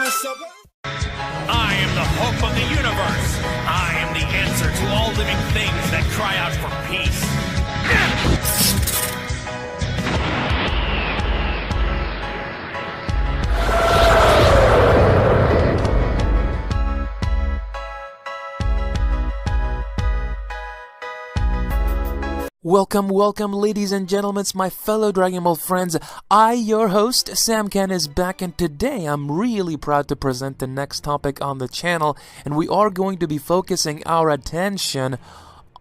I am the hope of the universe. I am the answer to all living things that cry out for peace. Welcome, ladies and gentlemen, my fellow Dragon Ball friends. I, your host, Sam Ken, is back, and today I'm really proud to present the next topic on the channel, and we are going to be focusing our attention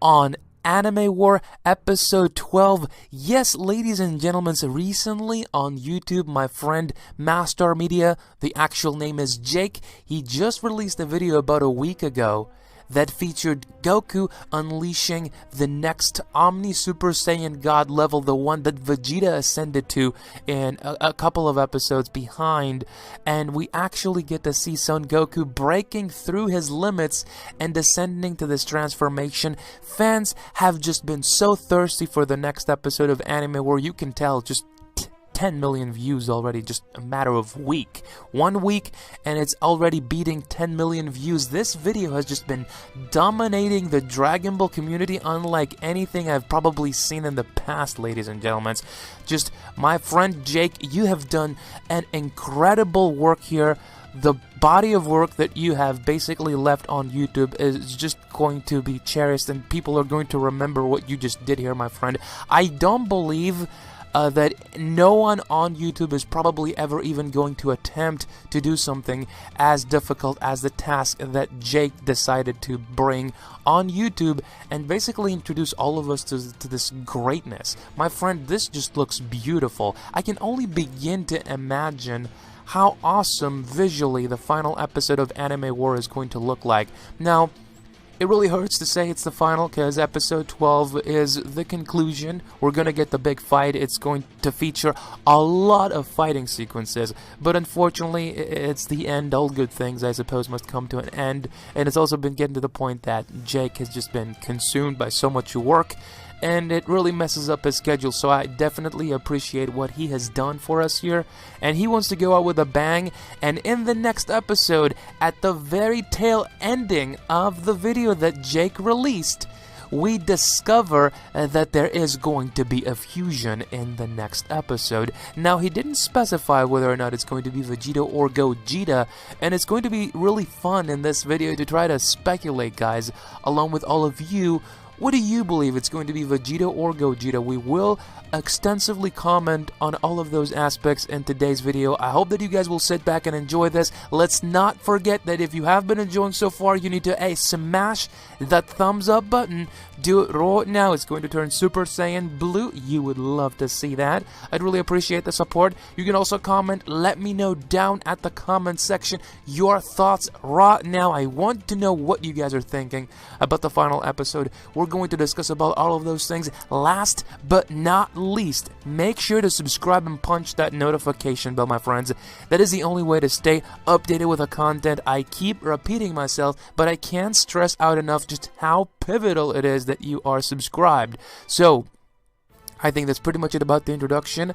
on Anime War Episode 12. Yes, ladies and gentlemen, recently on YouTube, my friend Master Media, the actual name is Jake, he just released a video about a week ago that featured Goku unleashing the next Omni Super Saiyan God level, the one that Vegeta ascended to in a couple of episodes behind, and we actually get to see Son Goku breaking through his limits and descending to this transformation. Fans have just been so thirsty for the next episode of Anime War. You can tell, just 10 million views already, just a matter of one week, and it's already beating 10 million views. This video has just been dominating the Dragon Ball community unlike anything I've probably seen in the past, ladies and gentlemen. Just, my friend Jake, you have done an incredible work here. The body of work that you have basically left on YouTube is just going to be cherished, and people are going to remember what you just did here, my friend. I don't believe that no one on YouTube is probably ever even going to attempt to do something as difficult as the task that Jake decided to bring on YouTube and basically introduce all of us to this greatness. My friend, this just looks beautiful. I can only begin to imagine how awesome visually the final episode of Anime War is going to look like. Now, it really hurts to say it's the final, because episode 12 is the conclusion. We're gonna get the big fight. It's going to feature a lot of fighting sequences, but unfortunately it's the end. All good things, I suppose, must come to an end, and it's also been getting to the point that Jake has just been consumed by so much work, and it really messes up his schedule. So I definitely appreciate what he has done for us here, and he wants to go out with a bang. And in the next episode, at the very tail ending of the video that Jake released, we discover that there is going to be a fusion in the next episode. Now, he didn't specify whether or not it's going to be Vegito or Gogeta, and it's going to be really fun in this video to try to speculate, guys, along with all of you. What do you believe? It's going to be Vegito or Gogeta? We will extensively comment on all of those aspects in today's video. I hope that you guys will sit back and enjoy this. Let's not forget that if you have been enjoying so far, you need to smash that thumbs up button. Do it right now. It's going to turn Super Saiyan Blue. You would love to see that. I'd really appreciate the support. You can also comment. Let me know down at the comment section your thoughts right now. I want to know what you guys are thinking about the final episode. We're going to discuss about all of those things. Last but not least, make sure to subscribe and punch that notification bell, my friends. That is the only way to stay updated with the content. I keep repeating myself, but I can't stress out enough just how pivotal it is that you are subscribed. So I think that's pretty much it about the introduction.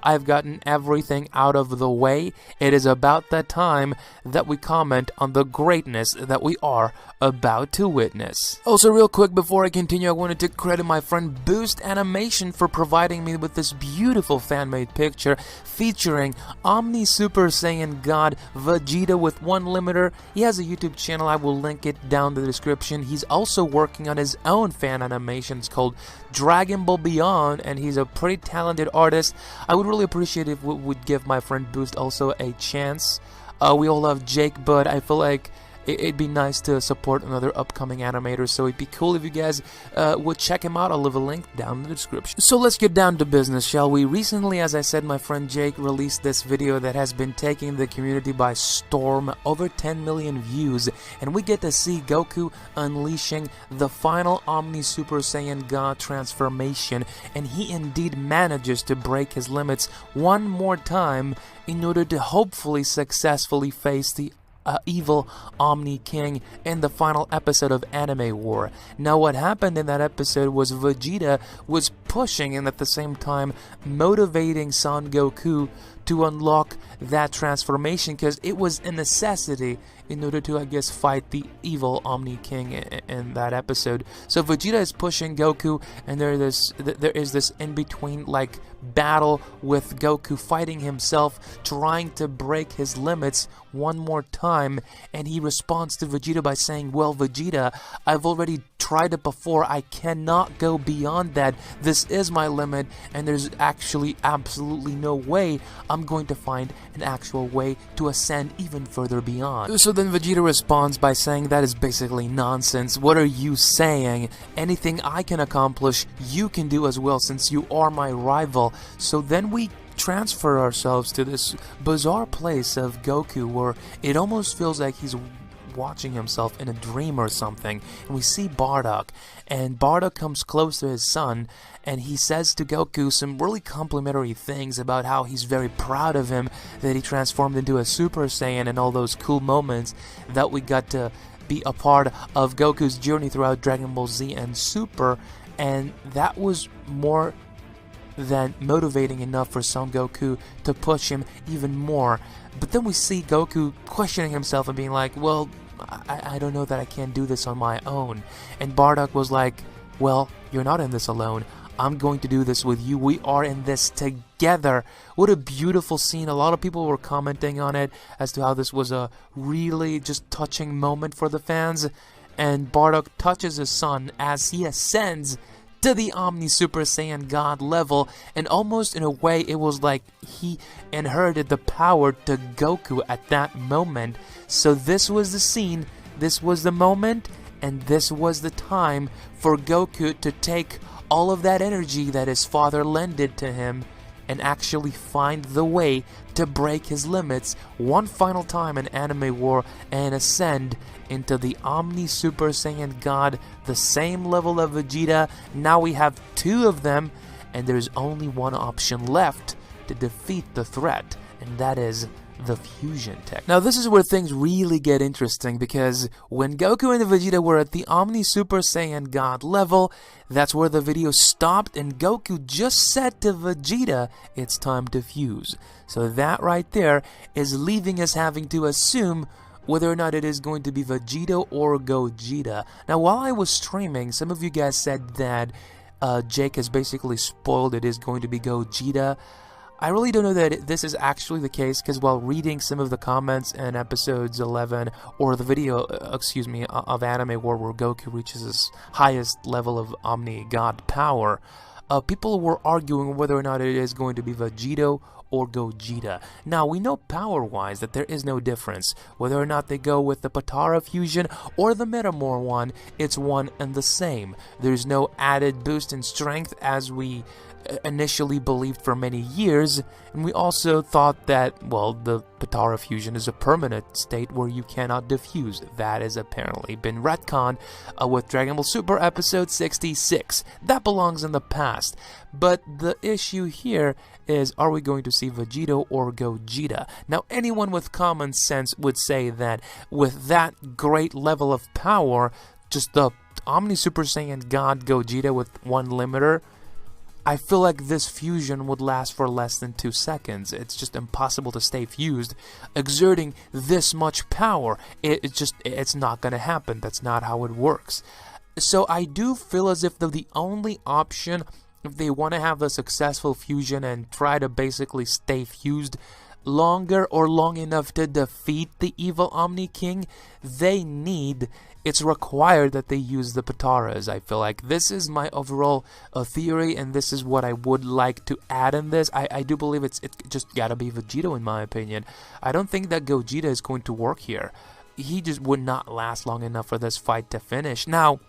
I've gotten everything out of the way. It is about that time that we comment on the greatness that we are about to witness. Also, real quick before I continue, I wanted to credit my friend Boost Animation for providing me with this beautiful fan-made picture featuring Omni Super Saiyan God Vegeta with one limiter. He has a YouTube channel. I will link it down in the description. He's also working on his own fan animation. It's called Dragon Ball Beyond, and he's a pretty talented artist. I would really appreciate if we would give my friend Boost also a chance. We all love Jake, but I feel like it'd be nice to support another upcoming animator, so it'd be cool if you guys would check him out. I'll leave a link down in the description. So let's get down to business, shall we? Recently, as I said, my friend Jake released this video that has been taking the community by storm, over 10 million views, and we get to see Goku unleashing the final Omni Super Saiyan God transformation, and he indeed manages to break his limits one more time in order to hopefully successfully face the evil Omni King in the final episode of Anime War. Now, what happened in that episode was Vegeta was pushing and at the same time motivating Son Goku to unlock that transformation, because it was a necessity in order to, I guess, fight the evil Omni King in that episode. So Vegeta is pushing Goku, and there is this in-between like battle with Goku fighting himself, trying to break his limits one more time, and he responds to Vegeta by saying, well, Vegeta, I've already tried it before, I cannot go beyond that, this is my limit, and there's actually absolutely no way I'm going to find an actual way to ascend even further beyond. So then Vegeta responds by saying, that is basically nonsense, what are you saying? Anything I can accomplish, you can do as well, since you are my rival. So then we transfer ourselves to this bizarre place of Goku where it almost feels like he's watching himself in a dream or something, and we see Bardock, and Bardock comes close to his son, and he says to Goku some really complimentary things about how he's very proud of him, that he transformed into a Super Saiyan, and all those cool moments that we got to be a part of Goku's journey throughout Dragon Ball Z and Super, and that was more than motivating enough for Son Goku to push him even more. But then we see Goku questioning himself and being like, well, I don't know that I can do this on my own. And Bardock was like, well, you're not in this alone. I'm going to do this with you. We are in this together. What a beautiful scene. A lot of people were commenting on it as to how this was a really just touching moment for the fans. And Bardock touches his son as he ascends to the Omni Super Saiyan God level, and almost in a way it was like he inherited the power to Goku at that moment. So this was the scene, this was the moment, and this was the time for Goku to take all of that energy that his father lended to him and actually find the way to break his limits one final time in Anime War and ascend into the Omni Super Saiyan God, the same level of Vegeta. Now we have two of them, and there's only one option left to defeat the threat, and that is the fusion tech. Now this is where things really get interesting, because when Goku and Vegeta were at the Omni Super Saiyan God level, that's where the video stopped, and Goku just said to Vegeta, it's time to fuse. So that right there is leaving us having to assume whether or not it is going to be Vegito or Gogeta. Now while I was streaming, some of you guys said that Jake has basically spoiled it is going to be Gogeta. I really don't know that this is actually the case, because while reading some of the comments in episodes 11, or the video, of Anime War where Goku reaches his highest level of Omni God power, people were arguing whether or not it is going to be Vegito or Gogeta. Now, we know power-wise that there is no difference. Whether or not they go with the Potara fusion or the Metamor one, it's one and the same. There's no added boost in strength as we initially believed for many years, and we also thought that, well, the Potara fusion is a permanent state where you cannot diffuse. That has apparently been retconned with Dragon Ball Super episode 66. That belongs in the past. But the issue here is, are we going to see Vegito or Gogeta? Now, anyone with common sense would say that with that great level of power, just the Omni Super Saiyan God Gogeta with one limiter, I feel like this fusion would last for less than 2 seconds. It's just impossible to stay fused, exerting this much power. It's not gonna happen. That's not how it works. So I do feel as if the only option, if they want to have a successful fusion and try to basically stay fused longer or long enough to defeat the evil Omni King, it's required that they use the Potaras. I feel like this is my overall theory, and this is what I would like to add in this. I do believe it just gotta be Vegito, in my opinion. I don't think that Gogeta is going to work here. He just would not last long enough for this fight to finish. Now,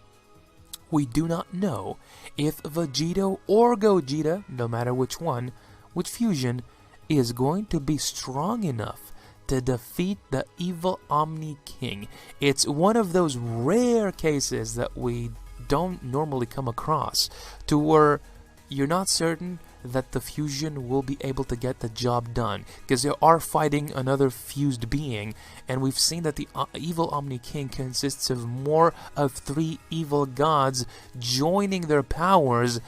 we do not know if Vegito or Gogeta, no matter which one, which fusion, is going to be strong enough to defeat the evil Omni King. It's one of those rare cases that we don't normally come across, to where you're not certain that the fusion will be able to get the job done, because they are fighting another fused being, and we've seen that the evil Omni King consists of more of 3 evil gods joining their powers,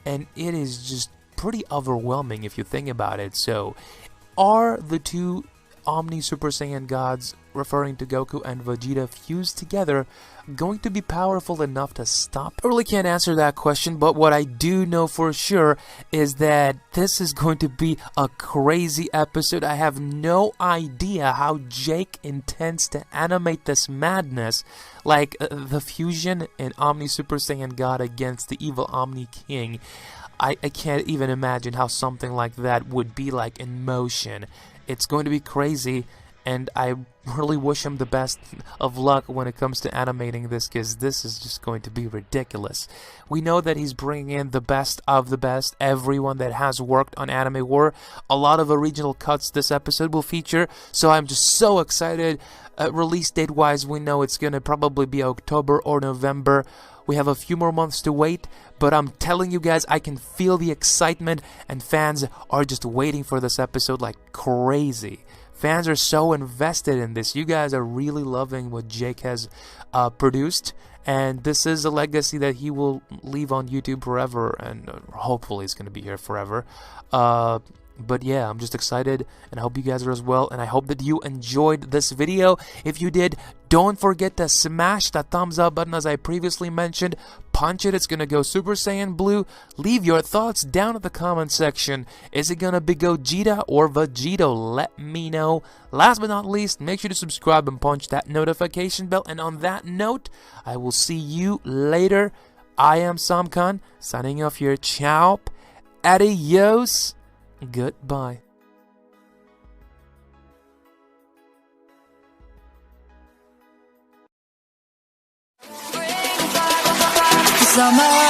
and it is just pretty overwhelming if you think about it. So Are the two Omni Super Saiyan gods, referring to Goku and Vegeta, fused together, going to be powerful enough to stop? I really can't answer that question, but what I do know for sure is that this is going to be a crazy episode. I have no idea how Jake intends to animate this madness, like the fusion in Omni Super Saiyan God against the evil Omni King. I can't even imagine how something like that would be like in motion. It's going to be crazy, and I really wish him the best of luck when it comes to animating this, because this is just going to be ridiculous. We know that he's bringing in the best of the best, everyone that has worked on Anime War. A lot of original cuts this episode will feature, so I'm just so excited. Release date wise, we know it's going to probably be October or November. We have a few more months to wait, but I'm telling you guys, I can feel the excitement, and fans are just waiting for this episode like crazy. Fans are so invested in this. You guys are really loving what Jake has produced, and this is a legacy that he will leave on YouTube forever, and hopefully it's going to be here forever. But yeah, I'm just excited, and I hope you guys are as well, and I hope that you enjoyed this video. If you did, don't forget to smash that thumbs up button as I previously mentioned. Punch it, it's gonna go Super Saiyan Blue. Leave your thoughts down in the comment section. Is it gonna be Gogeta or Vegito? Let me know. Last but not least, make sure to subscribe and punch that notification bell. And on that note, I will see you later. I am Samkan, signing off here. Ciao. Adios. Goodbye. Summer